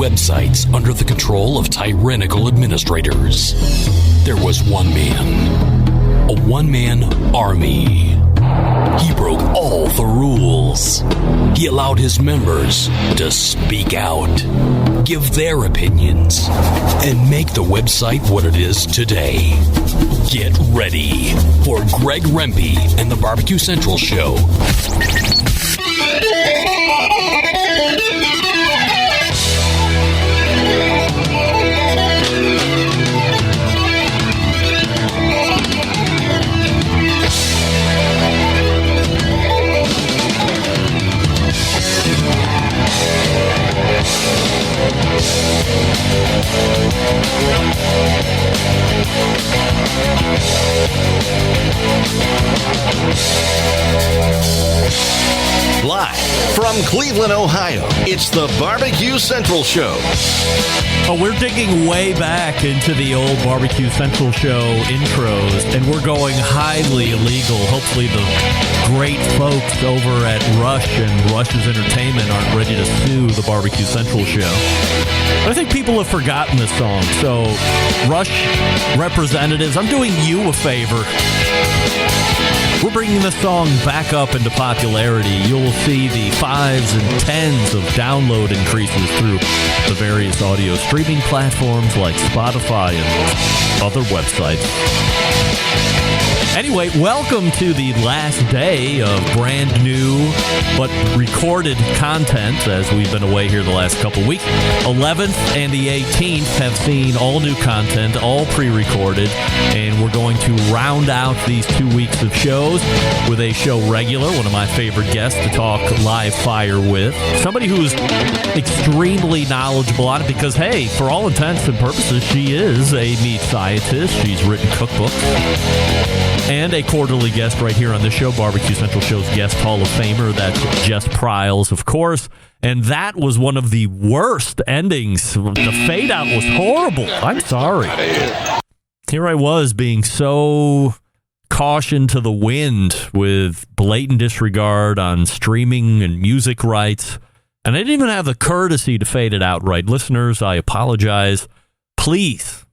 websites under the control of tyrannical administrators. There was one man, a one-man army. He broke all the rules. He allowed his members to speak out, give their opinions, and make the website what it is today. Get ready for Greg Rempe and the Barbecue Central Show. Live from Cleveland, Ohio, it's the Barbecue Central Show. Oh, we're digging way back into the old Barbecue Central Show intros, and we're going highly illegal. Hopefully the great folks over at Rush and Rush's Entertainment aren't ready to sue the Barbecue Central Show. I think people have forgotten this song, so Rush representatives, I'm doing you a favor. We're bringing this song back up into popularity. You'll see the 5s and 10s of download increases through the various audio streaming platforms like Spotify and other websites. Anyway, welcome to the last day of brand new but recorded content as we've been away here the last couple weeks. 11th and the 18th have seen all new content, all pre-recorded, and we're going to round out these 2 weeks of shows with a show regular, one of my favorite guests to talk live fire with. Somebody who's extremely knowledgeable on it because, hey, for all intents and purposes, she is a meat scientist. She's written cookbooks. And a quarterly guest right here on this show, Barbecue Central Show's guest Hall of Famer. That's Jess Pryles, of course. And that was one of the worst endings. The fade out was horrible. I'm sorry. Here I was being so caution to the wind with blatant disregard on streaming and music rights. And I didn't even have the courtesy to fade it out right. Listeners, I apologize. Please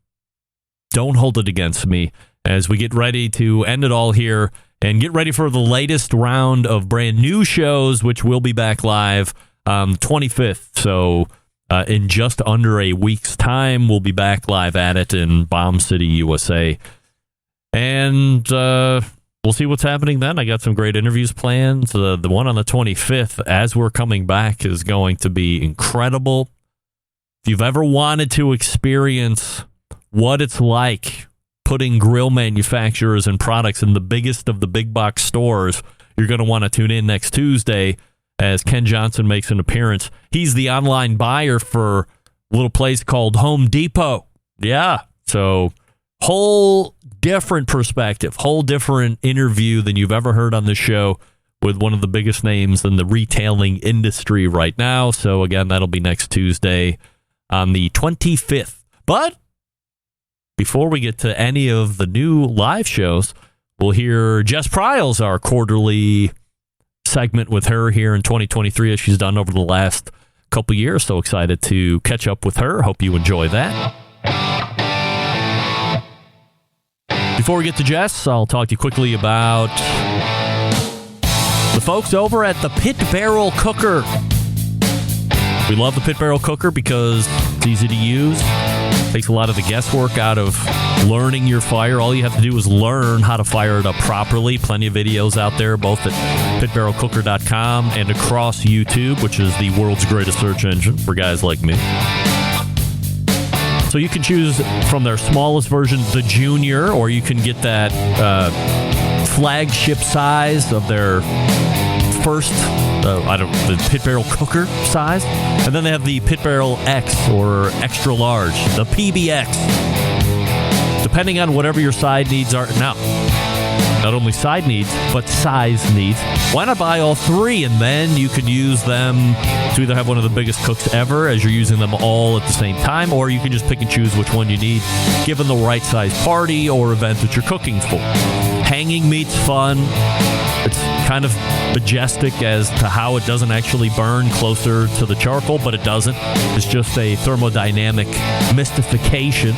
don't hold it against me as we get ready to end it all here and get ready for the latest round of brand new shows, which will be back live on the 25th. So in just under a week's time, we'll be back live at it in Bomb City, USA. And we'll see what's happening then. I got some great interviews planned. The one on the 25th, as we're coming back, is going to be incredible. If you've ever wanted to experience what it's like putting grill manufacturers and products in the biggest of the big box stores, you're going to want to tune in next Tuesday as Ken Johnson makes an appearance. He's the online buyer for a little place called Home Depot. Yeah, so whole different perspective, whole different interview than you've ever heard on the show with one of the biggest names in the retailing industry right now. So again, that'll be next Tuesday on the 25th. But before we get to any of the new live shows, we'll hear Jess Pryles, our quarterly segment with her here in 2023 as she's done over the last couple years. So excited to catch up with her. Hope you enjoy that. Before we get to Jess, I'll talk to you quickly about the folks over at the Pit Barrel Cooker. We love the Pit Barrel Cooker because it's easy to use. Takes a lot of the guesswork out of learning your fire. All you have to do is learn how to fire it up properly. Plenty of videos out there, both at pitbarrelcooker.com and across YouTube, which is the world's greatest search engine for guys like me. So you can choose from their smallest version, the Junior, or you can get that flagship size of their first, the Pit Barrel Cooker size. And then they have the Pit Barrel X, or extra large, the PBX. Depending on whatever your side needs are. Now, not only side needs, but size needs. Why not buy all three, and then you could use them to either have one of the biggest cooks ever as you're using them all at the same time, or you can just pick and choose which one you need, given the right size party or event that you're cooking for. Hanging meat's fun. It's kind of majestic as to how it doesn't actually burn closer to the charcoal, but it doesn't. It's just a thermodynamic mystification.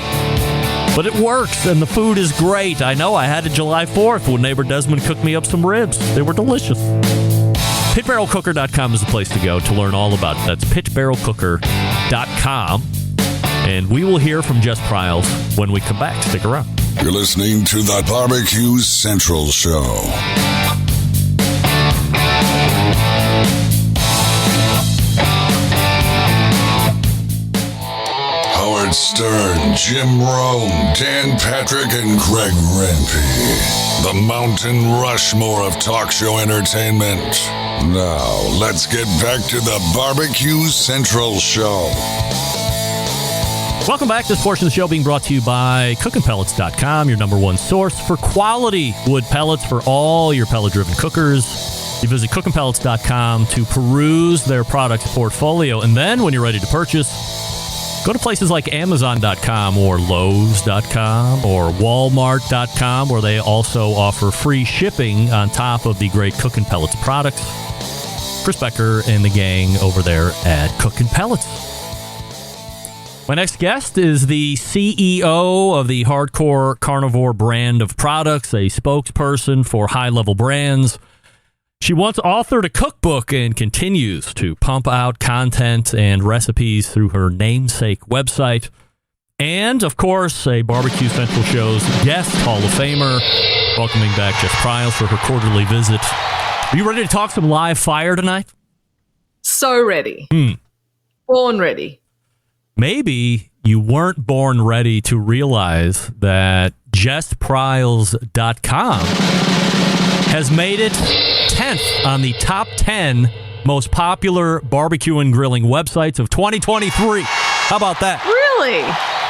But it works, and the food is great. I know I had it July 4th when neighbor Desmond cooked me up some ribs. They were delicious. Pitbarrelcooker.com is the place to go to learn all about it. That's pitbarrelcooker.com. And we will hear from Jess Pryles when we come back. Stick around. You're listening to the Barbecue Central Show. Howard Stern, Jim Rome, Dan Patrick, and Greg Rempe. The Mountain Rushmore of talk show entertainment. Now, let's get back to the Barbecue Central Show. Welcome back. This portion of the show being brought to you by CookinPellets.com, your number one source for quality wood pellets for all your pellet-driven cookers. You visit CookinPellets.com to peruse their product portfolio, and then when you're ready to purchase, go to places like Amazon.com or Lowe's.com or Walmart.com, where they also offer free shipping on top of the great Cookin' Pellets products. Chris Becker and the gang over there at Cookin' Pellets. My next guest is the CEO of the Hardcore Carnivore brand of products, a spokesperson for high-level brands. She once authored a cookbook and continues to pump out content and recipes through her namesake website. And, of course, a Barbecue Central Show's guest Hall of Famer, welcoming back Jess Pryles for her quarterly visit. Are you ready to talk some live fire tonight? So ready. Born ready. Maybe you weren't born ready to realize that JessPryles.com has made it 10th on the top 10 most popular barbecue and grilling websites of 2023. How about that? Really?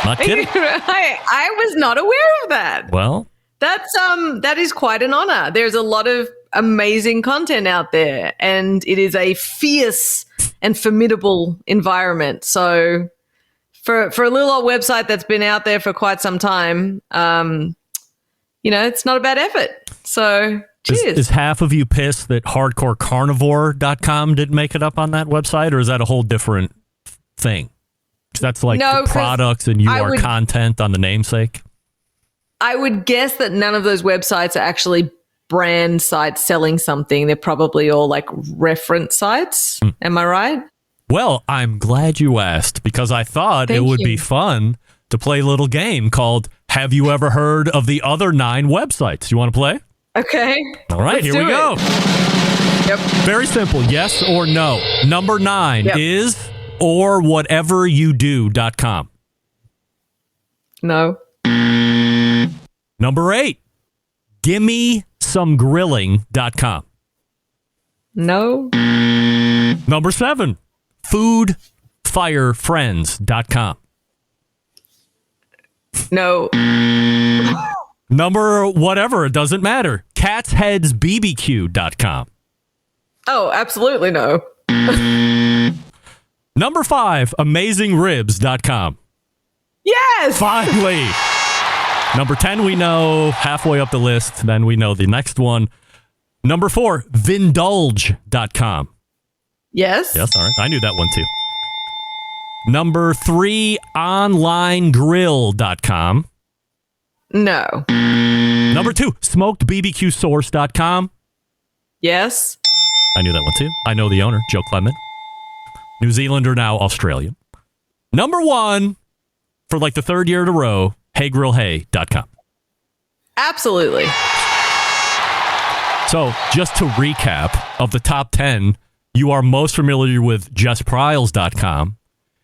Not kidding. I was not aware of that. Well, that is quite an honor. There's a lot of amazing content out there, and it is a fierce and formidable environment. So for a little old website that's been out there for quite some time, it's not a bad effort. So cheers. Is half of you pissed that hardcorecarnivore.com didn't make it up on that website, or is that a whole different thing? That's like the products and content on the namesake? I would guess that none of those websites are actually brand sites selling something. They're probably all like reference sites. Am I right? Well, I'm glad you asked, because I thought it would be fun to play a little game called Have You Ever Heard of the Other 9 Websites? You want to play? Okay. All right, here we go. Yep. Very simple. Yes or no. Number 9 is orwhateveryoudo.com. No. Number 8, gimmesomegrilling.com. No. Number 7, foodfirefriends.com. No. Number whatever, it doesn't matter, catsheadsbbq.com. Oh, absolutely no. Number 5, amazingribs.com. Yes! Finally! Number 10, we know, halfway up the list, then we know the next one. Number 4, vindulge.com. Yes. Yes, all right. I knew that one too. Number 3, onlinegrill.com. No. Number 2, smokedbbqsource.com. Yes. I knew that one too. I know the owner, Joe Clement. New Zealander, now Australian. Number 1, for like the third year in a row, heygrillhey.com. Absolutely. So, just to recap, of the top 10, you are most familiar with JessPryles.com.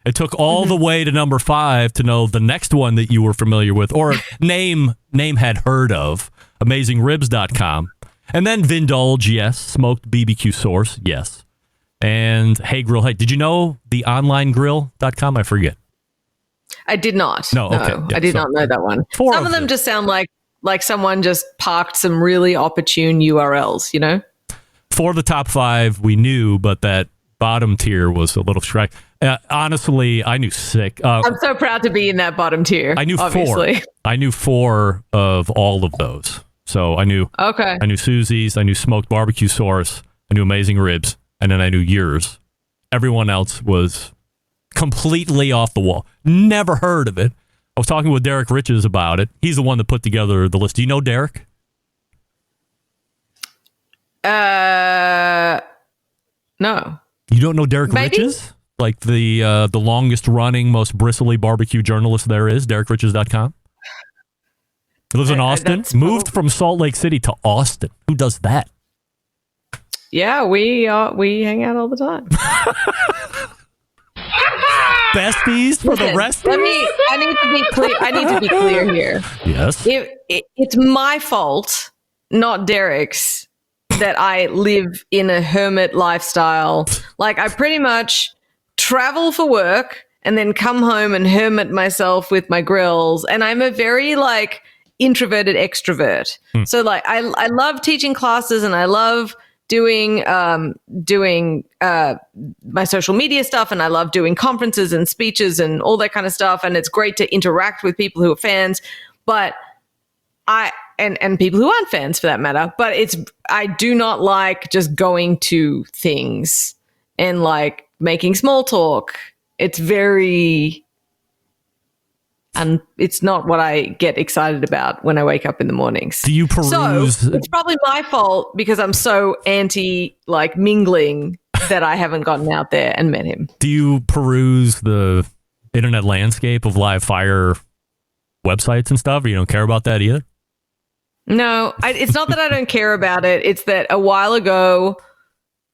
It took all the way to number 5 to know the next one that you were familiar with, or name had heard of, AmazingRibs.com. And then Vindulge, yes. Smoked BBQ Source, yes. And Hey Grill Hey. Did you know the onlinegrill.com? I forget. I did not. No, okay. Yeah, I did not know that one. Some of them just sound like someone just parked some really opportune URLs, you know? 4 of the top 5 we knew, but that bottom tier was a little strike. Honestly, I knew 6. I'm so proud to be in that bottom tier. I knew obviously. 4. I knew 4 of all of those. So I knew Susie's, I knew Smoked Barbecue Source, I knew Amazing Ribs, and then I knew yours. Everyone else was completely off the wall. Never heard of it. I was talking with Derek Riches about it. He's the one that put together the list. Do you know Derek? No. You don't know Derek Maybe? Riches? Like the longest running, most bristly barbecue journalist there is, DerekRiches.com? He lives in Austin. Moved from Salt Lake City to Austin. Who does that? Yeah, we hang out all the time. Besties for the rest of I need to be clear. I need to be clear here. Yes. It's my fault, not Derek's, that I live in a hermit lifestyle. Like, I pretty much travel for work and then come home and hermit myself with my grills. And I'm a very, like, introverted extrovert. So, like, I love teaching classes and I love doing my social media stuff, and I love doing conferences and speeches and all that kind of stuff, and it's great to interact with people who are fans, but and people who aren't fans for that matter, but I do not like just going to things and like making small talk. It's very and it's not what I get excited about when I wake up in the mornings. Do you peruse? So it's probably my fault because I'm so anti like mingling that I haven't gotten out there and met him. Do you peruse the internet landscape of live fire websites and stuff, or you don't care about that either? No, it's not that I don't care about it. It's that a while ago,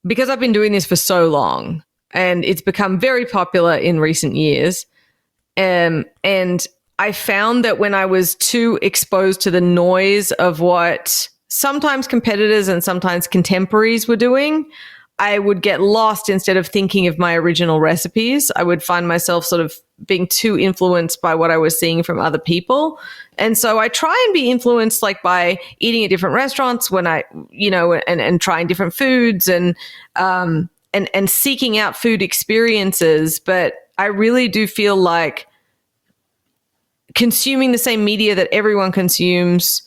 because I've been doing this for so long and it's become very popular in recent years, and I found that when I was too exposed to the noise of what sometimes competitors and sometimes contemporaries were doing, I would get lost instead of thinking of my original recipes. I would find myself sort of being too influenced by what I was seeing from other people. And so I try and be influenced like by eating at different restaurants when I, and trying different foods and seeking out food experiences. But I really do feel like consuming the same media that everyone consumes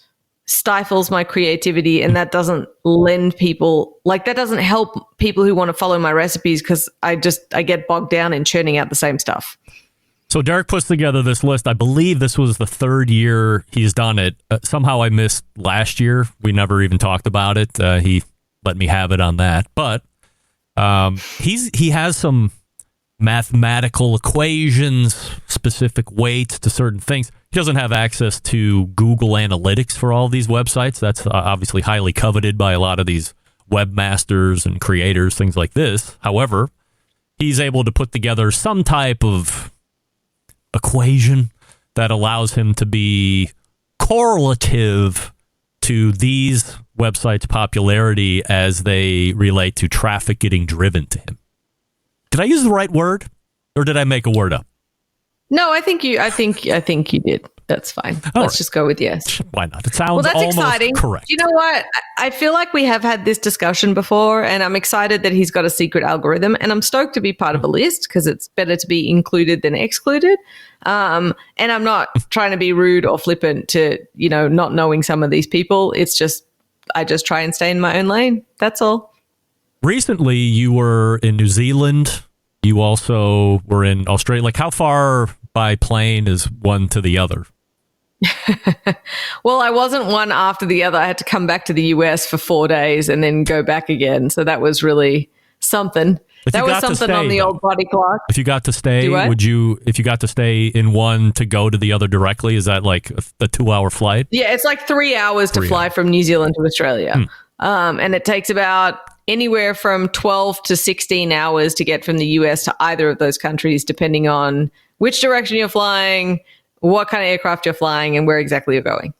stifles my creativity, and that doesn't that doesn't help people who want to follow my recipes, because I get bogged down in churning out the same stuff. So Derek puts together this list. I believe this was the third year he's done it. Somehow I missed last year. We never even talked about it. He let me have it on that. But he has some mathematical equations, specific weights to certain things. He doesn't have access to Google Analytics for all these websites. That's obviously highly coveted by a lot of these webmasters and creators, things like this. However, he's able to put together some type of equation that allows him to be correlative to these websites' popularity as they relate to traffic getting driven to him. Did I use the right word, or did I make a word up? No, I think you did. That's fine. Let's just go with yes. Why not? It sounds almost exciting. Correct. You know what? I feel like we have had this discussion before, and I'm excited that he's got a secret algorithm, and I'm stoked to be part of a list because it's better to be included than excluded. And I'm not trying to be rude or flippant to, not knowing some of these people. It's just, I just try and stay in my own lane. That's all. Recently, you were in New Zealand. You also were in Australia. Like, how far by plane is one to the other? Well, I wasn't one after the other. I had to come back to the US for 4 days and then go back again. So that was really something. That was something on the old body clock. If you got to stay, if you got to stay in one to go to the other directly, is that like a 2-hour flight? Yeah, it's like 3 hours to fly from New Zealand to Australia. And it takes about anywhere from 12 to 16 hours to get from the US to either of those countries, depending on which direction you're flying, what kind of aircraft you're flying, and where exactly you're going.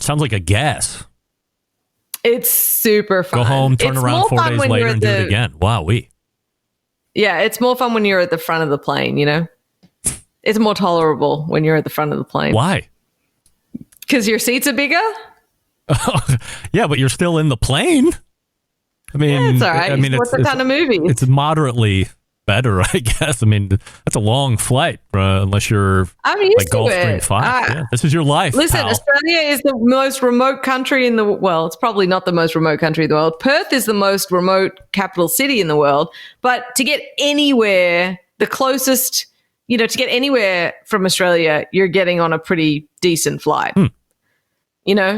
Sounds like a gas. It's super fun. Go home, turn around 4 days later, and do it again. Wowee. Yeah, it's more fun when you're at the front of the plane, It's more tolerable when you're at the front of the plane. Why? Because your seats are bigger? Yeah, but you're still in the plane. I mean, yeah, it's all right. It's a ton of movies. It's moderately better, I guess. I mean, that's a long flight unless you're I'm used like to Gulfstream it. 5. Yeah, this is your life. Listen, pal. Australia is the most remote country in the well, it's probably not the most remote country in the world. Perth is the most remote capital city in the world. But to get anywhere, the closest, to get anywhere from Australia, you're getting on a pretty decent flight.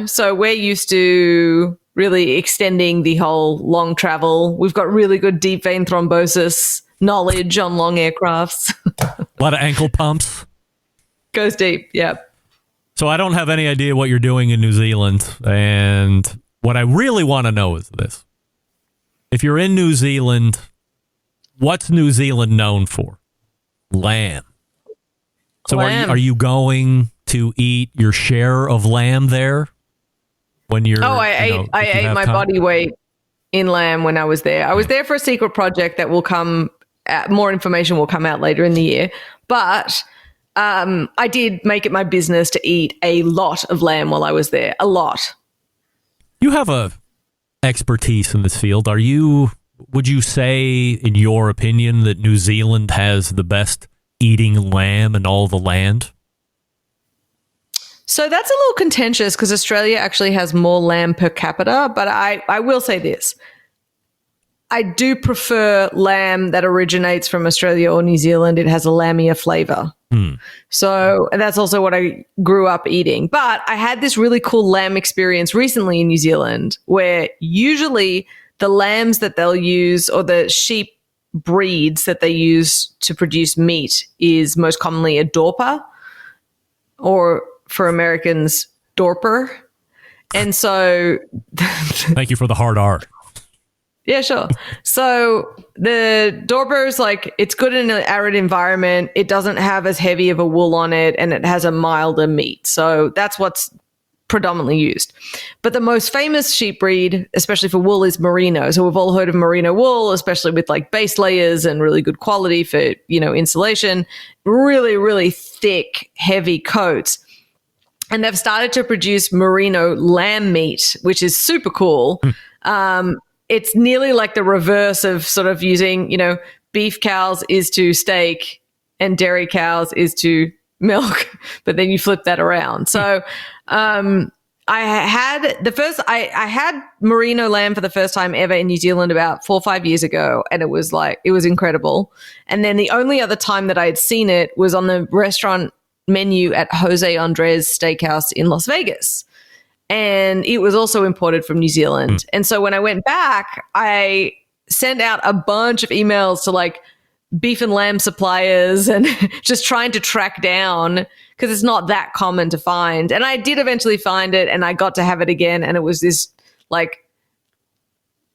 So we're used to really extending the whole long travel. We've got really good deep vein thrombosis knowledge on long aircrafts. A lot of ankle pumps. Goes deep, yeah. So I don't have any idea what you're doing in New Zealand. And what I really want to know is this. If you're in New Zealand, what's New Zealand known for? Lamb. So Lamb. Are you going to eat your share of lamb there when you're... I ate my body weight in lamb when I was there. I was there for a secret project that will come... more information will come out later in the year. But I did make it my business to eat a lot of lamb while I was there. A lot. You have a expertise in this field. Would you say, in your opinion, that New Zealand has the best eating lamb in all the land? So that's a little contentious because Australia actually has more lamb per capita. But I will say this. I do prefer lamb that originates from Australia or New Zealand. It has a lambier flavor. So that's also what I grew up eating. But I had this really cool lamb experience recently in New Zealand where usually the lambs that they'll use or the sheep breeds that they use to produce meat is most commonly a dorper, or for Americans, dorper. And so... Thank you for the hard R. Yeah, sure. So the Dorper's it's good in an arid environment. It doesn't have as heavy of a wool on it, and it has a milder meat. So that's what's predominantly used. But the most famous sheep breed, especially for wool, is Merino. So we've all heard of Merino wool, especially with base layers and really good quality for, insulation, really, really thick, heavy coats. And they've started to produce Merino lamb meat, which is super cool. It's nearly like the reverse of sort of using, beef cows is to steak and dairy cows is to milk, but then you flip that around. So I had merino lamb for the first time ever in New Zealand about 4 or 5 years ago, and it was incredible. And then the only other time that I had seen it was on the restaurant menu at Jose Andres Steakhouse in Las Vegas. And it was also imported from New Zealand. And so when I went back, I sent out a bunch of emails to beef and lamb suppliers and just trying to track down, because it's not that common to find. And I did eventually find it, and I got to have it again. And it was this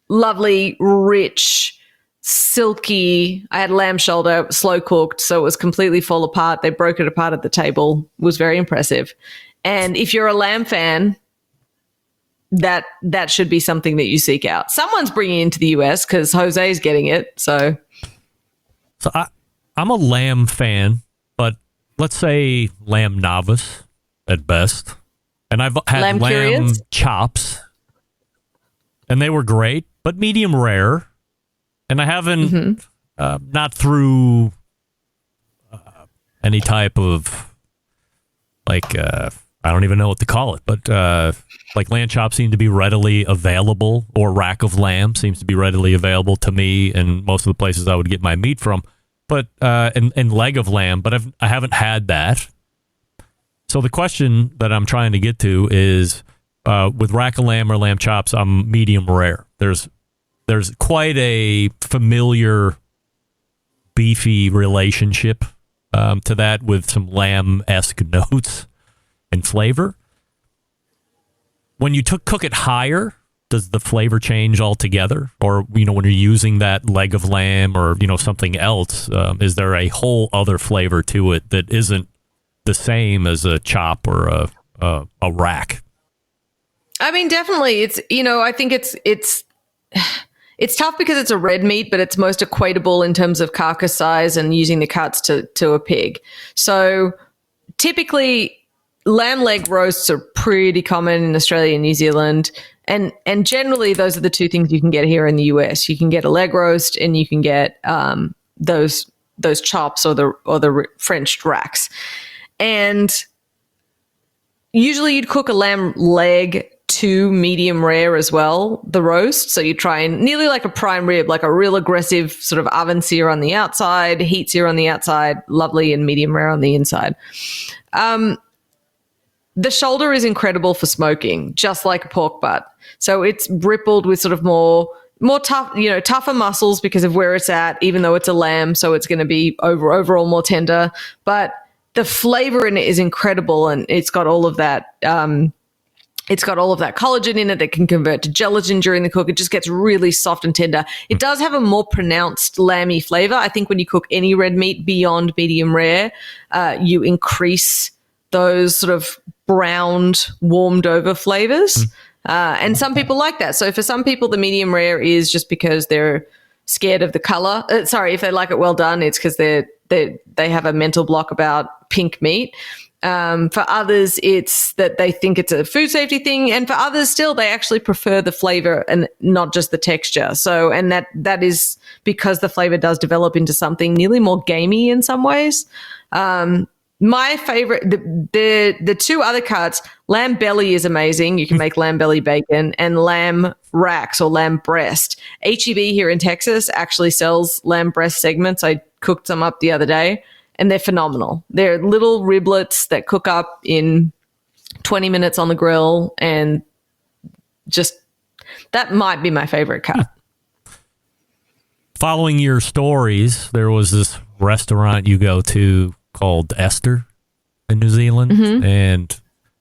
lovely, rich, silky. I had lamb shoulder, slow cooked, so it was completely fall apart. They broke it apart at the table. It was very impressive. And if you're a lamb fan, that should be something that you seek out. Someone's bringing it into the US because Jose's getting it. So I'm a lamb fan, but let's say lamb novice at best. And I've had lamb chops, and they were great, but medium rare. And I haven't, not through any type of I don't even know what to call it, but lamb chops seem to be readily available, or rack of lamb seems to be readily available to me and most of the places I would get my meat from. But and leg of lamb, but I haven't had that. So the question that I'm trying to get to is, with rack of lamb or lamb chops, I'm medium rare. There's quite a familiar beefy relationship to that, with some lamb-esque notes and flavor. When you cook it higher, does the flavor change altogether? Or, when you're using that leg of lamb or, something else, is there a whole other flavor to it that isn't the same as a chop or a rack? I mean, definitely. It's, I think it's tough because it's a red meat, but it's most equatable in terms of carcass size and using the cuts to a pig. So typically, lamb leg roasts are pretty common in Australia and New Zealand. And generally, those are the two things you can get here in the US. You can get a leg roast, and you can get those chops or the French racks. And usually you'd cook a lamb leg to medium rare as well, the roast. So you try and nearly like a prime rib, like a real aggressive sort of oven sear on the outside, heat sear on the outside, lovely, and medium rare on the inside. The shoulder is incredible for smoking, just like a pork butt. So it's rippled with sort of more tough, tougher muscles because of where it's at, even though it's a lamb. So it's going to be overall more tender. But the flavor in it is incredible, and it's got all of that. It's got all of that collagen in it that can convert to gelatin during the cook. It just gets really soft and tender. It does have a more pronounced lamby flavor. I think when you cook any red meat beyond medium rare, you increase those sort of browned, warmed over flavors. And some people like that. So for some people, the medium rare is just because they're scared of the color. If they like it well done, it's because they have a mental block about pink meat. For others, it's that they think it's a food safety thing. And for others still, they actually prefer the flavor and not just the texture. So, and that is because the flavor does develop into something nearly more gamey in some ways. My favorite, the two other cuts, lamb belly is amazing. You can make lamb belly bacon, and lamb racks or lamb breast. H-E-B here in Texas actually sells lamb breast segments. I cooked some up the other day, and they're phenomenal. They're little riblets that cook up in 20 minutes on the grill, and just that might be my favorite cut. Following your stories, there was this restaurant you go to called Esther in New Zealand. And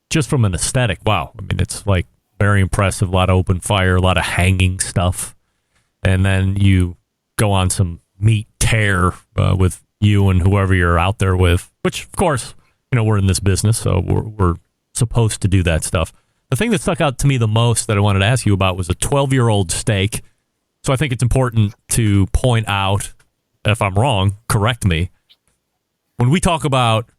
just from an aesthetic, wow. I mean, it's like very impressive. A lot of open fire, a lot of hanging stuff. And then you go on some meat tear with you and whoever you're out there with, which, of course, we're in this business, so we're supposed to do that stuff. The thing that stuck out to me the most that I wanted to ask you about was a 12-year-old steak. So I think it's important to point out, if I'm wrong, correct me. When we talk about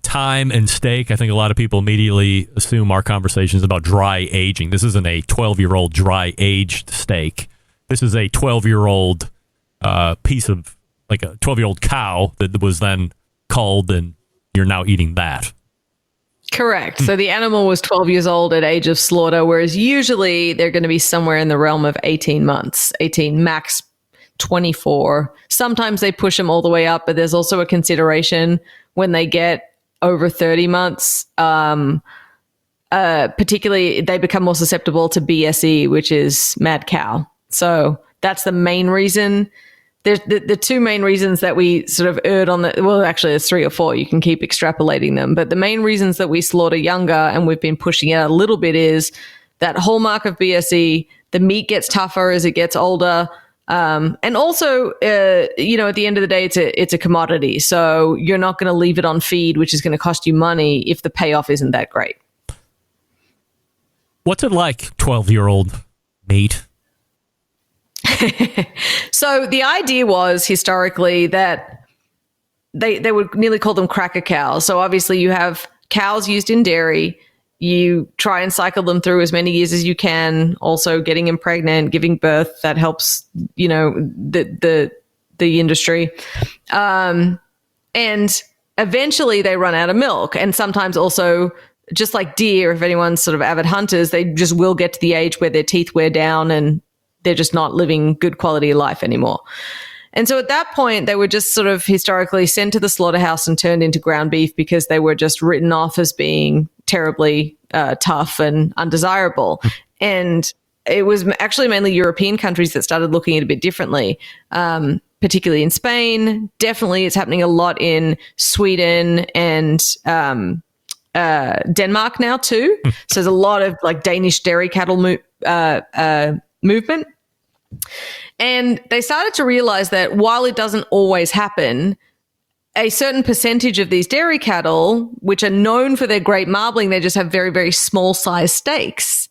time and steak, I think a lot of people immediately assume our conversation is about dry aging. This isn't a 12-year-old dry aged steak. This is a 12-year-old piece of, like a 12-year-old cow that was then culled, and you're now eating that. Correct. So the animal was 12 years old at age of slaughter, whereas usually they're going to be somewhere in the realm of 18 months, 18 max 24. Sometimes they push them all the way up, but there's also a consideration when they get over 30 months, particularly they become more susceptible to BSE, which is mad cow. So that's the main reason. There's the two main reasons that we sort of erred on actually there's 3 or 4. You can keep extrapolating them. But the main reasons that we slaughter younger, and we've been pushing it out a little bit, is that hallmark of BSE, the meat gets tougher as it gets older. And also, at the end of the day, it's a commodity. So you're not going to leave it on feed, which is going to cost you money if the payoff isn't that great. What's it like, 12-year-old meat? So the idea was historically that they would nearly call them cracker cows. So obviously you have cows used in dairy. You try and cycle them through as many years as you can. Also getting them pregnant, giving birth, that helps, the industry. And eventually they run out of milk. And sometimes also, just like deer, if anyone's sort of avid hunters, they just will get to the age where their teeth wear down and they're just not living good quality of life anymore. And so at that point, they were just sort of historically sent to the slaughterhouse and turned into ground beef because they were just written off as being terribly tough and undesirable. And it was actually mainly European countries that started looking at it a bit differently, particularly in Spain. Definitely it's happening a lot in Sweden and Denmark now too. So there's a lot of like Danish dairy cattle movement. And they started to realize that while it doesn't always happen, a certain percentage of these dairy cattle, which are known for their great marbling, they just have very, very small size steaks,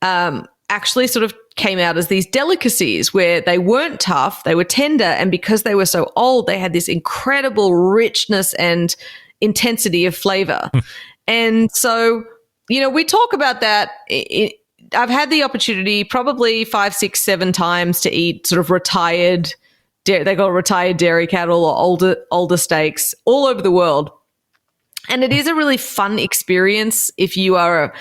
actually sort of came out as these delicacies where they weren't tough, they were tender, and because they were so old, they had this incredible richness and intensity of flavor. And so, we talk about that. I've had the opportunity probably 5, 6, 7 times to eat sort of retired they got retired dairy cattle or older steaks all over the world. And it is a really fun experience if you are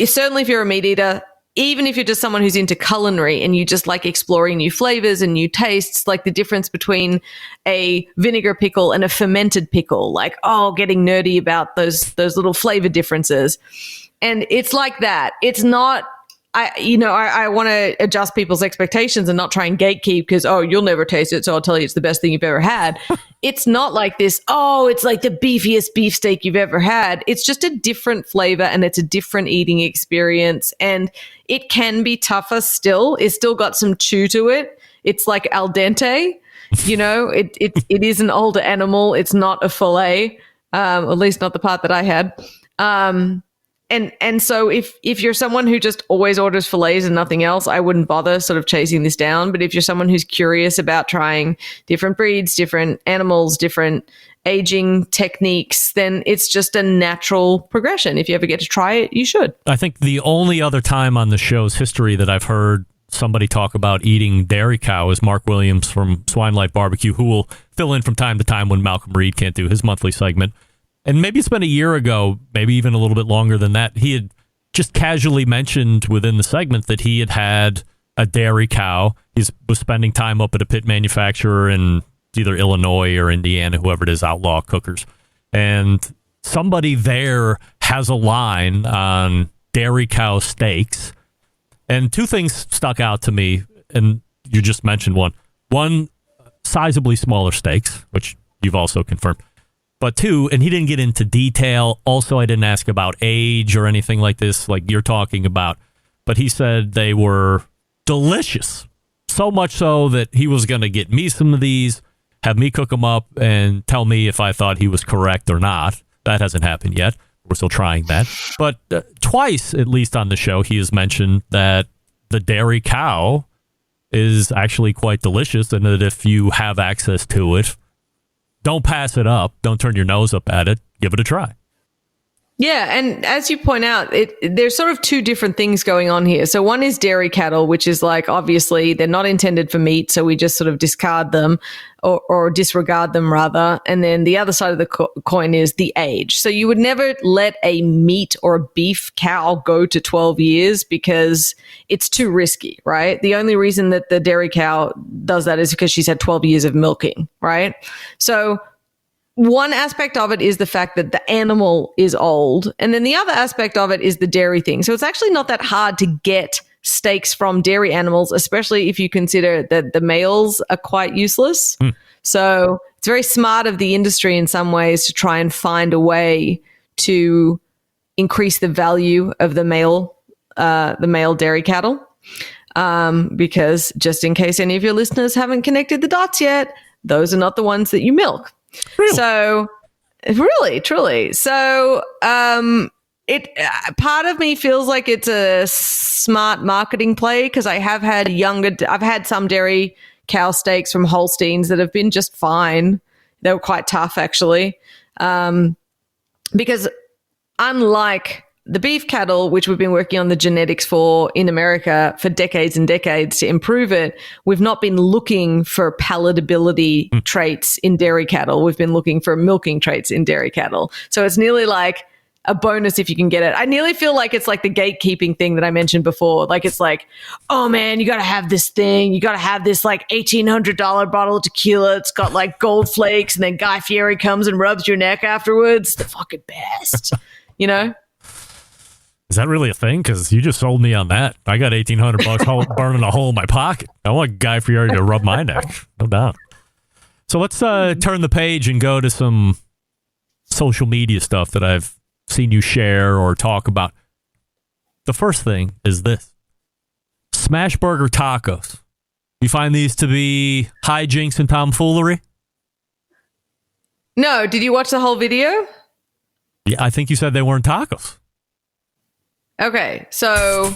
certainly if you're a meat eater, even if you're just someone who's into culinary and you just like exploring new flavors and new tastes, like the difference between a vinegar pickle and a fermented pickle, like, getting nerdy about those little flavor differences. And it's like that. It's not, I want to adjust people's expectations and not try and gatekeep because, you'll never taste it, so I'll tell you it's the best thing you've ever had. It's not like this, it's like the beefiest beefsteak you've ever had. It's just a different flavor and it's a different eating experience. And it can be tougher still. It's still got some chew to it. It's like al dente. It is an older animal. It's not a fillet, at least not the part that I had. And so if you're someone who just always orders fillets and nothing else, I wouldn't bother sort of chasing this down. But if you're someone who's curious about trying different breeds, different animals, different aging techniques, then it's just a natural progression. If you ever get to try it, you should. I think the only other time on the show's history that I've heard somebody talk about eating dairy cow is Mark Williams from Swine Life Barbecue, who will fill in from time to time when Malcolm Reed can't do his monthly segment. And maybe it's been a year ago, maybe even a little bit longer than that, he had just casually mentioned within the segment that he had a dairy cow. He was spending time up at a pit manufacturer in either Illinois or Indiana, whoever it is, Outlaw Cookers. And somebody there has a line on dairy cow steaks. And two things stuck out to me, and you just mentioned one. One, sizably smaller steaks, which you've also confirmed. But two, and he didn't get into detail. Also, I didn't ask about age or anything like this, like you're talking about. But he said they were delicious. So much so that he was going to get me some of these, have me cook them up, and tell me if I thought he was correct or not. That hasn't happened yet. We're still trying that. But twice, at least on the show, he has mentioned that the dairy cow is actually quite delicious and that if you have access to it, don't pass it up. Don't turn your nose up at it. Give it a try. Yeah, and as you point out, there's sort of two different things going on here. So one is dairy cattle, which is like, obviously, they're not intended for meat, so we just sort of discard them or disregard them, rather. And then the other side of the coin is the age. So you would never let a meat or a beef cow go to 12 years because it's too risky, right? The only reason that the dairy cow does that is because she's had 12 years of milking, right? So one aspect of it is the fact that the animal is old. And then the other aspect of it is the dairy thing. So it's actually not that hard to get steaks from dairy animals, especially if you consider that the males are quite useless. So it's very smart of the industry in some ways to try and find a way to increase the value of the male dairy cattle. Because just in case any of your listeners haven't connected the dots yet, those are not the ones that you milk. Really? So, really, truly. So, part of me feels like it's a smart marketing play because I've had some dairy cow steaks from Holsteins that have been just fine. They were quite tough, actually, because unlike the beef cattle, which we've been working on the genetics for in America for decades and decades to improve it, we've not been looking for palatability traits in dairy cattle. We've been looking for milking traits in dairy cattle. So it's nearly like a bonus if you can get it. I nearly feel like it's like the gatekeeping thing that I mentioned before. Like it's like, oh man, you got to have this thing. You got to have this like $1,800 bottle of tequila. It's got like gold flakes, and then Guy Fieri comes and rubs your neck afterwards. The fucking best, you know? Is that really a thing? Because you just sold me on that. I got $1,800 burning a hole in my pocket. I want Guy Fieri to rub my neck. No doubt. So let's turn the page and go to some social media stuff that I've seen you share or talk about. The first thing is this. Smash burger tacos. You find these to be hijinks and tomfoolery? No. Did you watch the whole video? Yeah, I think you said they weren't tacos. Okay, so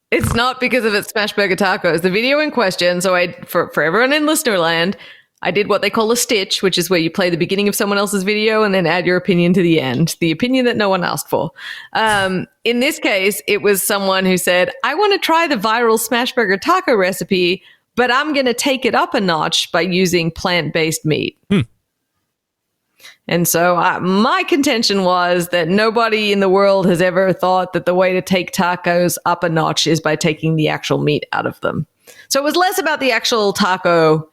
it's not because of its smash burger tacos. The video in question, so for everyone in listener land, I did what they call a stitch, which is where you play the beginning of someone else's video and then add your opinion to the end, the opinion that no one asked for. In this case, it was someone who said, I want to try the viral smash burger taco recipe, but I'm going to take it up a notch by using plant-based meat. And so my contention was that nobody in the world has ever thought that the way to take tacos up a notch is by taking the actual meat out of them. So it was less about the actual taco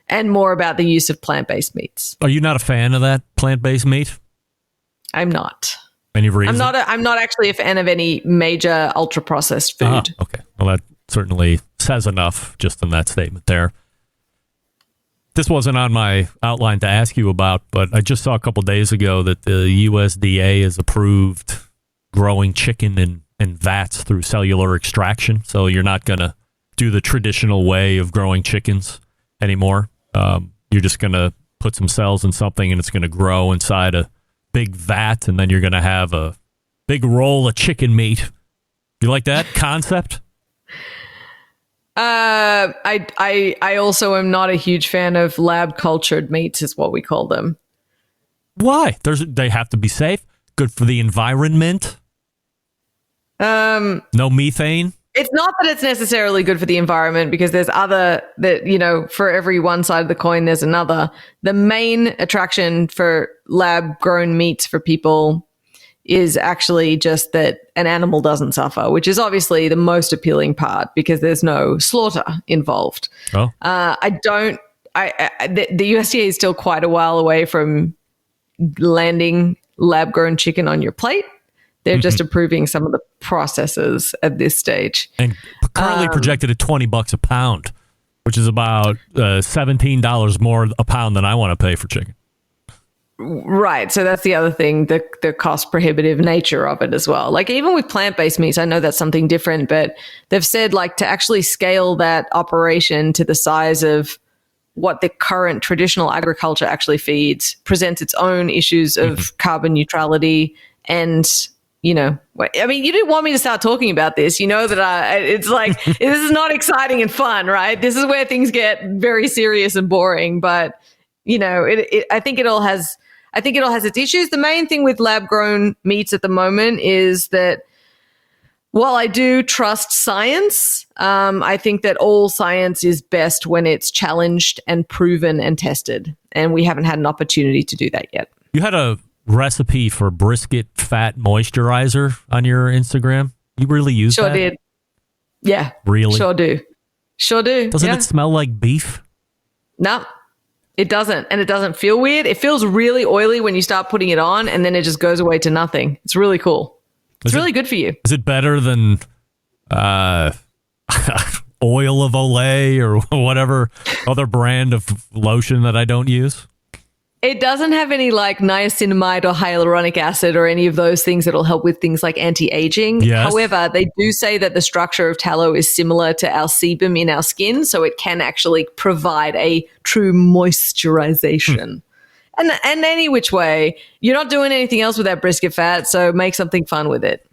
and more about the use of plant-based meats. Are you not a fan of that plant-based meat? I'm not. Any reason? I'm not actually a fan of any major ultra-processed food. Okay. Well, that certainly says enough just in that statement there. This wasn't on my outline to ask you about, but I just saw a couple days ago that the USDA has approved growing chicken in vats through cellular extraction. So you're not going to do the traditional way of growing chickens anymore. You're just going to put some cells in something and it's going to grow inside a big vat, and then you're going to have a big roll of chicken meat. You like that concept? I also am not a huge fan of lab cultured meats, is what we call them. Why? They have to be safe, good for the environment. No methane. It's not that it's necessarily good for the environment, because there's other that, you know, for every one side of the coin, there's another. The main attraction for lab grown meats for people is actually just that an animal doesn't suffer, which is obviously the most appealing part because there's no slaughter involved. Oh. The USDA is still quite a while away from landing lab grown chicken on your plate. They're just approving some of the processes at this stage. And currently projected at $20 a pound, which is about $17 more a pound than I want to pay for chicken. Right. So that's the other thing, the cost prohibitive nature of it as well. Like even with plant-based meats, I know that's something different, but they've said like to actually scale that operation to the size of what the current traditional agriculture actually feeds presents its own issues of carbon neutrality. And, you know, I mean, you didn't want me to start talking about this. You know that it's like, this is not exciting and fun, right? This is where things get very serious and boring. But, you know, I think it all has its issues. The main thing with lab grown meats at the moment is that while I do trust science, I think that all science is best when it's challenged and proven and tested. And we haven't had an opportunity to do that yet. You had a recipe for brisket fat moisturizer on your Instagram. You really use that? Sure did. Yeah. Really? Sure do. Doesn't it smell like beef? No. It doesn't. And it doesn't feel weird. It feels really oily when you start putting it on, and then it just goes away to nothing. It's really cool. It's really good for you. Is it better than oil of Olay or whatever other brand of lotion that I don't use? It doesn't have any like niacinamide or hyaluronic acid or any of those things that'll help with things like anti-aging. Yes. However, they do say that the structure of tallow is similar to our sebum in our skin, so it can actually provide a true moisturization. And any which way, you're not doing anything else with that brisket fat, so make something fun with it.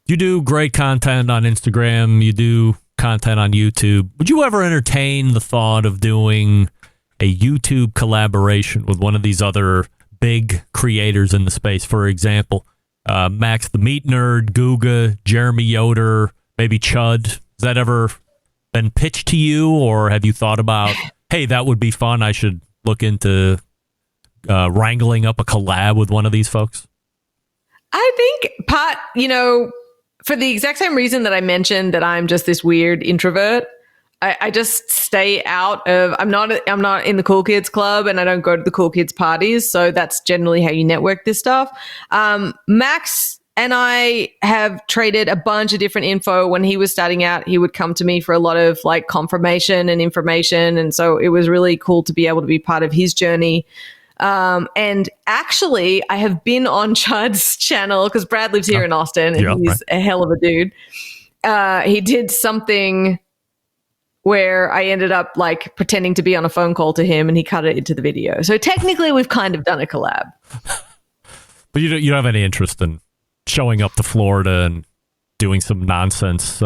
You do great content on Instagram. You do content on YouTube. Would you ever entertain the thought of doing a YouTube collaboration with one of these other big creators in the space? For example, Max the Meat Nerd, Guga, Jeremy Yoder, maybe Chud. Has that ever been pitched to you, or have you thought about, hey, that would be fun, I should look into wrangling up a collab with one of these folks? I think for the exact same reason that I mentioned that I'm just this weird introvert, I just stay out of, I'm not in the cool kids club, and I don't go to the cool kids parties. So that's generally how you network this stuff. Max and I have traded a bunch of different info. When he was starting out, he would come to me for a lot of like confirmation and information. And so it was really cool to be able to be part of his journey. And actually I have been on Chud's channel because Brad lives here in Austin, and he's a hell of a dude. He did something where I ended up like pretending to be on a phone call to him, and he cut it into the video. So technically we've kind of done a collab. But you don't have any interest in showing up to Florida and doing some nonsense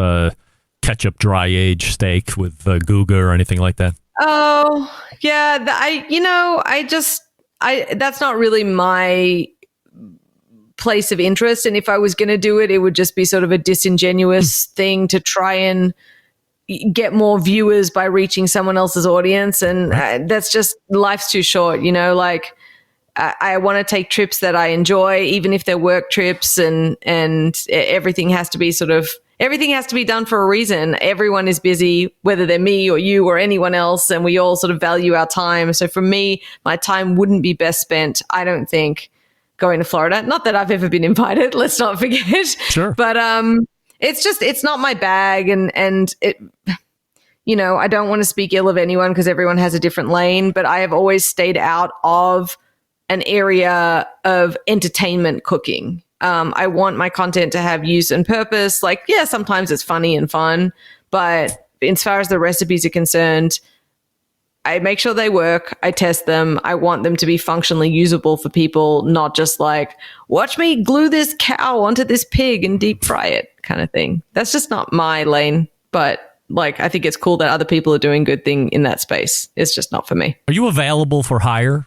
ketchup dry age steak with Guga or anything like that? Oh, yeah. That's not really my place of interest. And if I was going to do it, it would just be sort of a disingenuous thing to try and get more viewers by reaching someone else's audience. And that's just, life's too short, like I want to take trips that I enjoy, even if they're work trips, and everything has to be done for a reason. Everyone is busy, whether they're me or you or anyone else, and we all sort of value our time. So for me, my time wouldn't be best spent, I don't think, going to Florida. Not that I've ever been invited, let's not forget. Sure. But it's not my bag, and it, I don't want to speak ill of anyone because everyone has a different lane, but I have always stayed out of an area of entertainment cooking. I want my content to have use and purpose. Like, yeah, sometimes it's funny and fun, but as far as the recipes are concerned, I make sure they work. I test them. I want them to be functionally usable for people, not just like, watch me glue this cow onto this pig and deep fry it kind of thing. That's just not my lane. But like, I think it's cool that other people are doing good thing in that space. It's just not for me. Are you available for hire?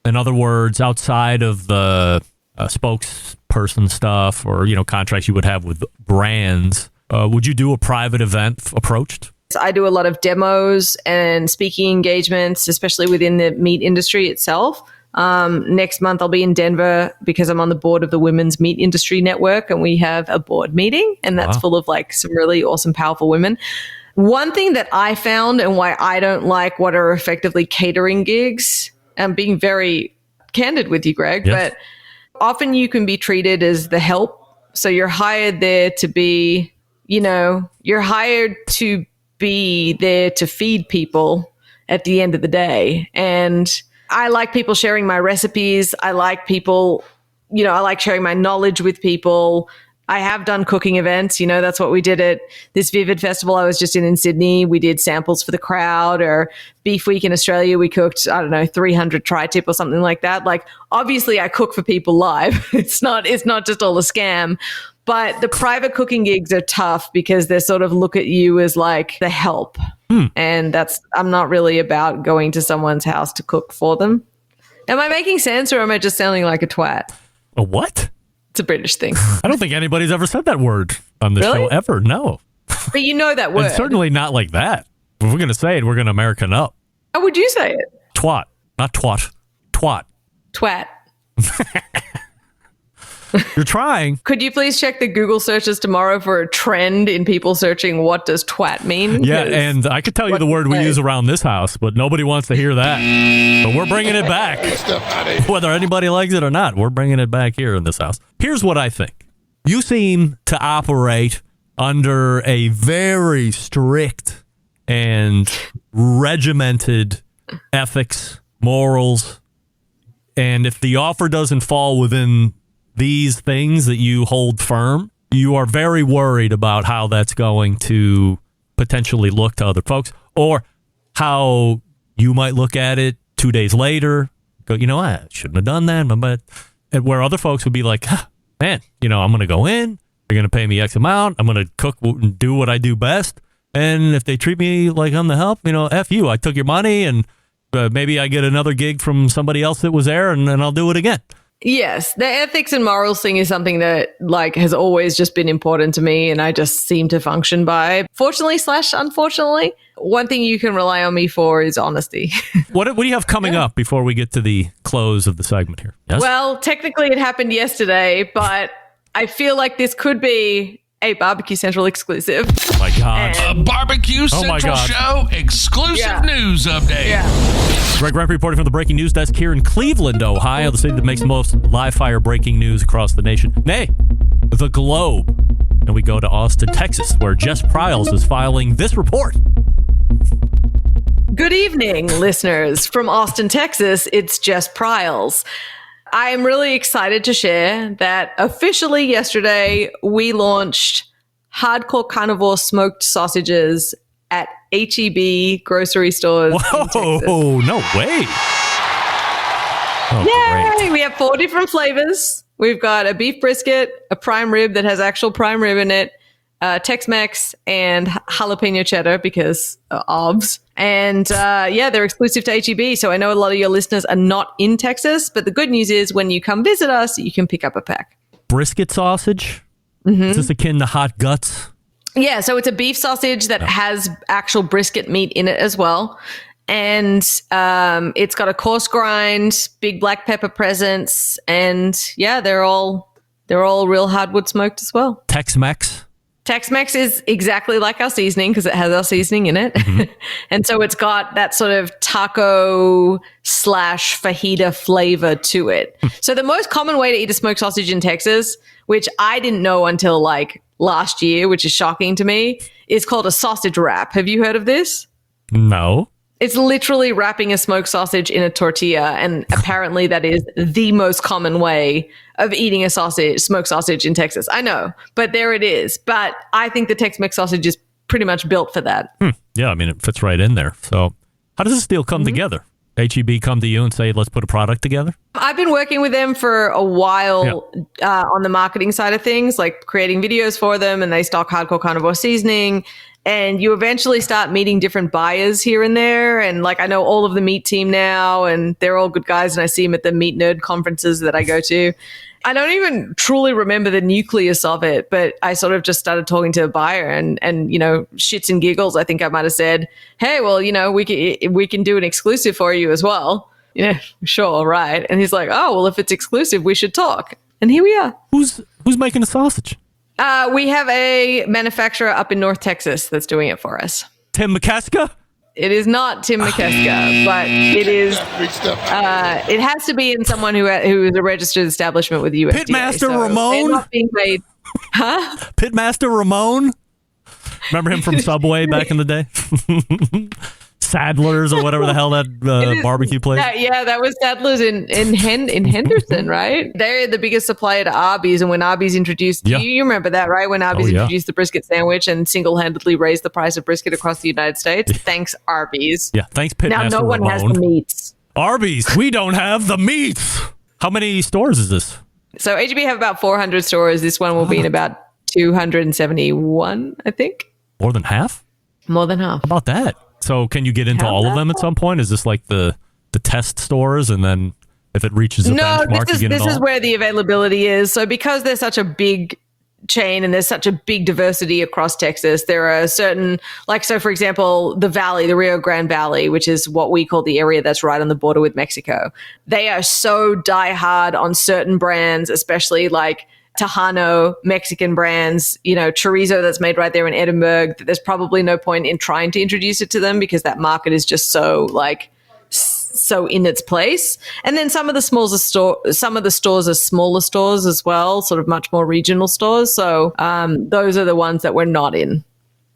In other words, outside of the spokesperson stuff or, contracts you would have with brands, would you do a private event approached? I do a lot of demos and speaking engagements, especially within the meat industry itself. Next month, I'll be in Denver because I'm on the board of the Women's Meat Industry Network, and we have a board meeting, and that's full of like some really awesome, powerful women. One thing that I found and why I don't like what are effectively catering gigs, I'm being very candid with you, Greg, but often you can be treated as the help. So you're hired there to be, you're hired to be there to feed people at the end of the day. And I like people sharing my recipes. I like people, I like sharing my knowledge with people. I have done cooking events. That's what we did at this Vivid Festival I was just in Sydney. We did samples for the crowd, or Beef Week in Australia. We cooked, 300 tri-tip or something like that. Like, obviously I cook for people live. It's not just all a scam. But the private cooking gigs are tough because they sort of look at you as like the help. And I'm not really about going to someone's house to cook for them. Am I making sense, or am I just sounding like a twat? A what? It's a British thing. I don't think anybody's ever said that word on the show ever. No. But you know that word. And certainly not like that. If we're going to say it, we're going to American up. How would you say it? Twat. Not twat. Twat. Twat. You're trying. Could you please check the Google searches tomorrow for a trend in people searching what does twat mean? Yeah, and I could tell you the word we use around this house, but nobody wants to hear that. But we're bringing it back. Whether anybody likes it or not, we're bringing it back here in this house. Here's what I think. You seem to operate under a very strict and regimented ethics, morals, and if the offer doesn't fall within these things that you hold firm, you are very worried about how that's going to potentially look to other folks, or how you might look at it 2 days later, go, I shouldn't have done that. But where other folks would be like, man, I'm going to go in, they're going to pay me X amount, I'm going to cook and do what I do best. And if they treat me like I'm the help, F you, I took your money, and maybe I get another gig from somebody else that was there, and I'll do it again. Yes, the ethics and morals thing is something that has always just been important to me, and I just seem to function by. Fortunately / unfortunately, one thing you can rely on me for is honesty. What do you have coming up before we get to the close of the segment here? Yes? Well, technically it happened yesterday, but I feel like this could be a Barbecue Central exclusive. Oh my God. A Barbecue Central Show exclusive news update. Yeah. Greg Rempe reporting from the breaking news desk here in Cleveland, Ohio, the city that makes most live fire breaking news across the nation. Nay, the globe. And we go to Austin, Texas, where Jess Pryles is filing this report. Good evening, listeners. From Austin, Texas, it's Jess Pryles. I am really excited to share that officially yesterday we launched hardcore carnivore smoked sausages at HEB grocery stores. Whoa, no way. Yay! Great. We have 4 different flavors. We've got a beef brisket, a prime rib that has actual prime rib in it, Tex-Mex, and jalapeno cheddar because OBS. And they're exclusive to HEB. So I know a lot of your listeners are not in Texas, but the good news is when you come visit us, you can pick up a pack. Brisket sausage? Mm-hmm. Is this akin to hot guts? Yeah, so it's a beef sausage that has actual brisket meat in it as well. And it's got a coarse grind, big black pepper presence, and yeah, they're all real hardwood smoked as well. Tex-Mex? Tex-Mex is exactly like our seasoning because it has our seasoning in it. Mm-hmm. And so it's got that sort of taco / fajita flavor to it. So the most common way to eat a smoked sausage in Texas, which I didn't know until like last year, which is shocking to me, is called a sausage wrap. Have you heard of this? No. It's literally wrapping a smoked sausage in a tortilla, and apparently that is the most common way of eating a smoked sausage in Texas. I know, but there it is. But I think the Tex-Mex sausage is pretty much built for that. Yeah, I mean, it fits right in there. So how does this deal come together? HEB come to you and say, let's put a product together? I've been working with them for a while on the marketing side of things, like creating videos for them, and they stock Hardcore Carnivore seasoning. And you eventually start meeting different buyers here and there. And like, I know all of the meat team now, and they're all good guys. And I see them at the meat nerd conferences that I go to. I don't even truly remember the nucleus of it, but I sort of just started talking to a buyer and, you know, shits and giggles. I think I might've said, hey, well, you know, we can do an exclusive for you as well. Yeah, sure. Right. And he's like, oh, well, if it's exclusive, we should talk. And here we are. Who's making the sausage? We have a manufacturer up in North Texas that's doing it for us. Tim McKeska? It is not Tim McKeska, but it is. It has to be in someone who is a registered establishment with the USDA. Pitmaster Ramon? Not being made. Huh? Pitmaster Ramon? Remember him from Subway back in the day? Sadler's or whatever the hell that barbecue place. That was Sadler's in Henderson, right? They're the biggest supplier to Arby's, and when Arby's introduced, you remember that, right? When Arby's introduced the brisket sandwich and single-handedly raised the price of brisket across the United States. Thanks, Arby's. Yeah, thanks, Pitmaster Ramon. Now no one has the meats. Arby's, we don't have the meats. How many stores is this? So HEB have about 400 stores. This one will be in about 271, I think. More than half? More than half. How about that? So can you get into all of them at some point? Is this like the test stores, and then if it reaches a benchmark, you get it all? This is where the availability is. So because there's such a big chain and there's such a big diversity across Texas, there are certain, like, so for example, the Valley, the Rio Grande Valley, which is what we call the area that's right on the border with Mexico. They are so diehard on certain brands, especially like Tejano, Mexican brands, you know, chorizo that's made right there in Edinburgh. There's probably no point in trying to introduce it to them because that market is just so in its place. And then some of the stores are smaller stores as well, sort of much more regional stores. So those are the ones that we're not in.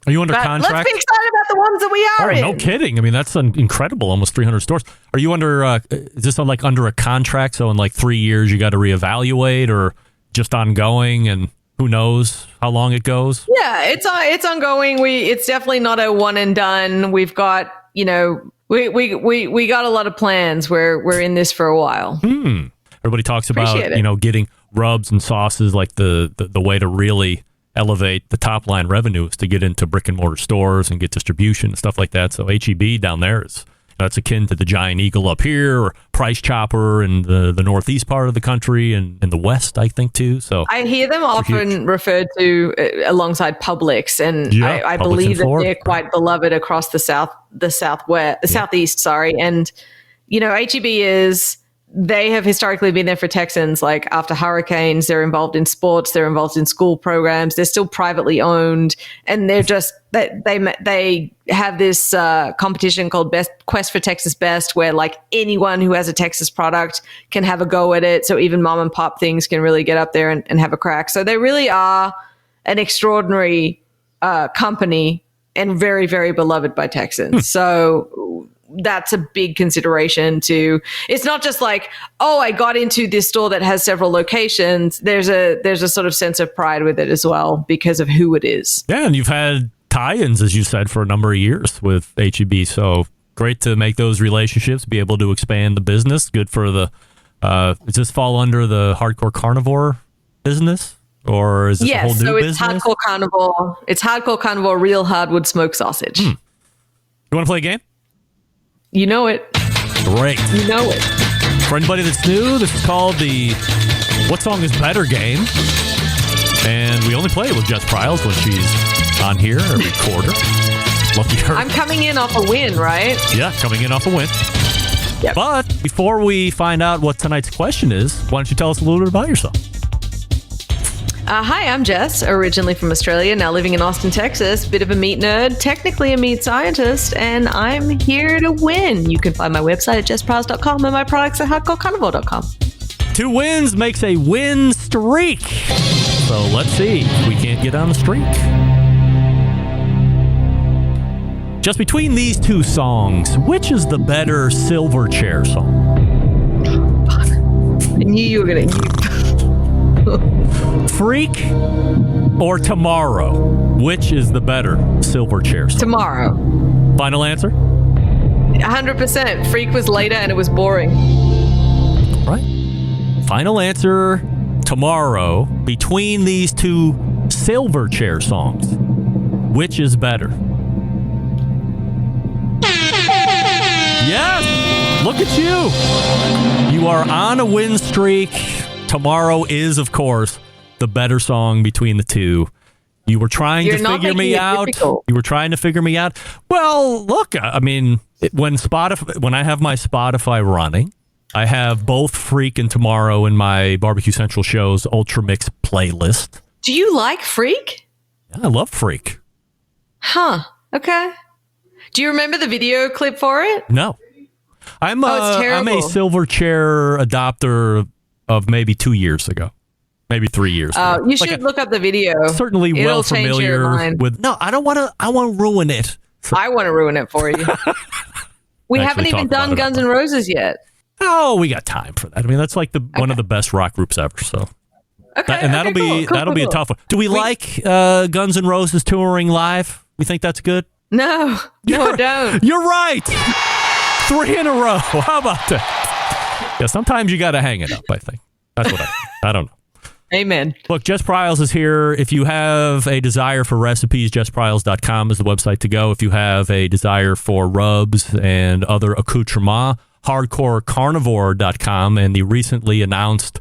Are you under contract? Let's be excited about the ones that we are in. No kidding. I mean, that's incredible. Almost 300 stores. Are you under? Is this under a contract? So in like 3 years, you got to reevaluate, or just ongoing, and who knows how long it goes? Yeah, it's ongoing. It's definitely not a one and done. We've got, you know, we got a lot of plans. We're in this for a while. Everybody talks about, you know, getting rubs and sauces, like the way to really elevate the top line revenue is to get into brick and mortar stores and get distribution and stuff like that. So HEB down there is, that's akin to the Giant Eagle up here, or Price Chopper in the northeast part of the country, and in the west, I think, too. So I hear them often referred to alongside Publix, and I believe that they're quite beloved across the southeast. Sorry, and you know, HEB they have historically been there for Texans. Like after hurricanes, they're involved in sports, they're involved in school programs, they're still privately owned, and they're just they have this competition called Quest for Texas Best, where like anyone who has a Texas product can have a go at it. So even mom and pop things can really get up there and have a crack. So they really are an extraordinary company and very, very beloved by Texans. So that's a big consideration too. It's not just like, oh, I got into this store that has several locations. There's a sort of sense of pride with it as well because of who it is. Yeah, and you've had tie-ins, as you said, for a number of years with HEB. So great to make those relationships, be able to expand the business. Good for the, does this fall under the Hardcore Carnivore business? Or is this a whole new business? Yes, so it's Hardcore Carnivore. It's Hardcore Carnivore Real Hardwood Smoked Sausage. You want to play a game? You know it. Great. You know it. For anybody that's new, this is called the What Song is Better game. And we only play it with Jess Pryles when she's on here every quarter. Love to hear. I'm coming in off a win, right? Yeah, coming in off a win. Yep. But before we find out what tonight's question is, why don't you tell us a little bit about yourself? Hi, I'm Jess, originally from Australia, now living in Austin, Texas. Bit of a meat nerd, technically a meat scientist, and I'm here to win. You can find my website at jesspryles.com and my products at hardcorecarnivore.com. 2 wins makes a win streak. So let's see if we can't get on the streak. Just between these 2 songs, which is the better Silverchair song? I knew you were going to... Freak or Tomorrow? Which is the better Silverchair song? Tomorrow. Final answer? 100%. Freak was later and it was boring. Right. Final answer, Tomorrow. Between these 2 Silverchair songs, which is better? Yes! Look at you! You are on a win streak. Tomorrow is, of course, the better song between the 2. You were trying to figure me out. Difficult. You were trying to figure me out. Well, look, I mean, when I have my Spotify running, I have both Freak and Tomorrow in my Barbecue Central Show's Ultra Mix playlist. Do you like Freak? Yeah, I love Freak. Huh. Okay. Do you remember the video clip for it? No. I'm it's a terrible. Silverchair adopter of maybe 2 years ago. Maybe 3 years ago. You should look up the video. Certainly It'll well change your familiar mind. with... No, I want to ruin it. I want to ruin it for you. We haven't even done Guns N' Roses yet. Oh, we got time for that. I mean, that's like one of the best rock groups ever. So, that'll be a tough one. Do we like Guns N' Roses touring live? We think that's good? No, I don't. You're right. 3 in a row. How about that? Yeah, sometimes you got to hang it up. I think that's what I don't know. Amen. Look, Jess Pryles is here. If you have a desire for recipes, jesspryles.com is the website to go. If you have a desire for rubs and other accoutrements, hardcorecarnivore.com and the recently announced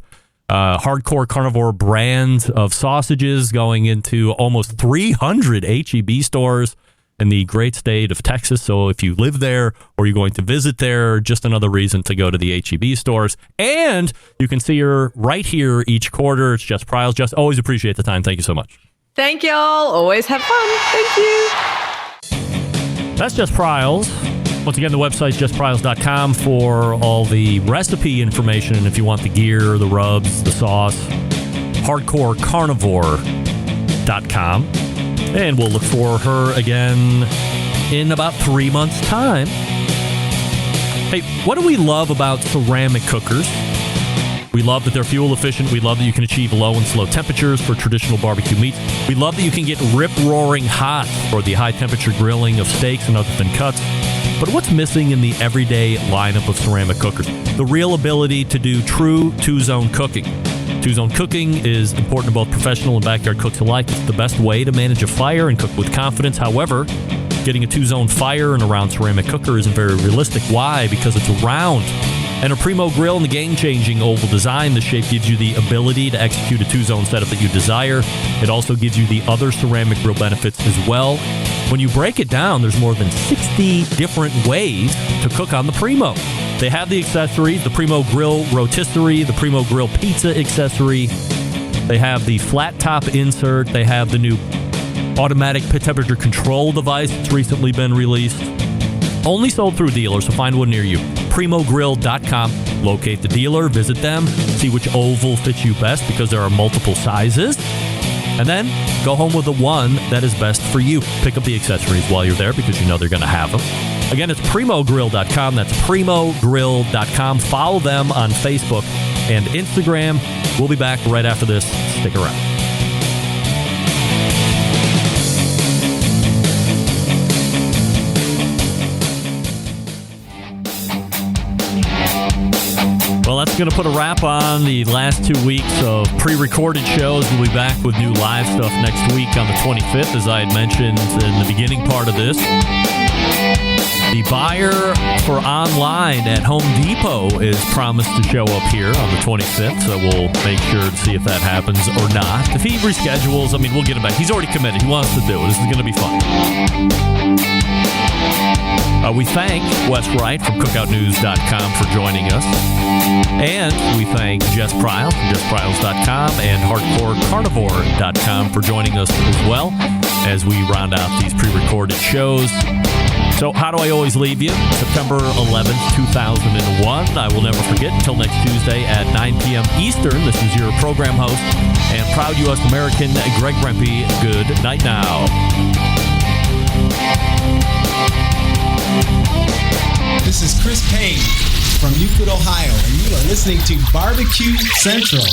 Hardcore Carnivore brand of sausages going into almost 300 H-E-B stores in the great state of Texas. So if you live there or you're going to visit there, just another reason to go to the H-E-B stores. And you can see her right here each quarter. It's Jess Pryles. Jess, always appreciate the time. Thank you so much. Thank y'all. Always have fun. Thank you. That's Jess Pryles. Once again, the website is jesspryles.com for all the recipe information. And if you want the gear, the rubs, the sauce, hardcorecarnivore.com. And we'll look for her again in about 3 months' time. Hey, what do we love about ceramic cookers? We love that they're fuel efficient. We love that you can achieve low and slow temperatures for traditional barbecue meats. We love that you can get rip-roaring hot for the high-temperature grilling of steaks and other thin cuts. But what's missing in the everyday lineup of ceramic cookers? The real ability to do true two-zone cooking. Two-zone cooking is important to both professional and backyard cooks alike. It's the best way to manage a fire and cook with confidence. However, getting a two-zone fire in a round ceramic cooker isn't very realistic. Why? Because it's round. And a Primo grill in the game-changing oval design, the shape gives you the ability to execute a two-zone setup that you desire. It also gives you the other ceramic grill benefits as well. When you break it down, there's more than 60 different ways to cook on the Primo. They have the accessories, the Primo Grill Rotisserie, the Primo Grill Pizza accessory. They have the flat top insert. They have the new automatic pit temperature control device that's recently been released. Only sold through dealers, so find one near you. PrimoGrill.com. Locate the dealer, visit them, see which oval fits you best because there are multiple sizes. And then go home with the one that is best for you. Pick up the accessories while you're there because you know they're going to have them. Again, it's PrimoGrill.com. That's PrimoGrill.com. Follow them on Facebook and Instagram. We'll be back right after this. Stick around. Well, that's going to put a wrap on the last 2 weeks of pre-recorded shows. We'll be back with new live stuff next week on the 25th, as I had mentioned in the beginning part of this. The buyer for online at Home Depot is promised to show up here on the 25th, so we'll make sure to see if that happens or not. If he reschedules, I mean, we'll get him back. He's already committed. He wants to do it. This is going to be fun. We thank Wes Wright from CookoutNews.com for joining us. And we thank Jess Pryles from JessPryles.com and HardcoreCarnivore.com for joining us as well as we round out these pre-recorded shows. So how do I always leave you? September 11th, 2001. I will never forget. Until next Tuesday at 9 p.m. Eastern, this is your program host and proud U.S. American, Greg Rempe. Good night now. This is Chris Payne from Euclid, Ohio, and you are listening to Barbecue Central.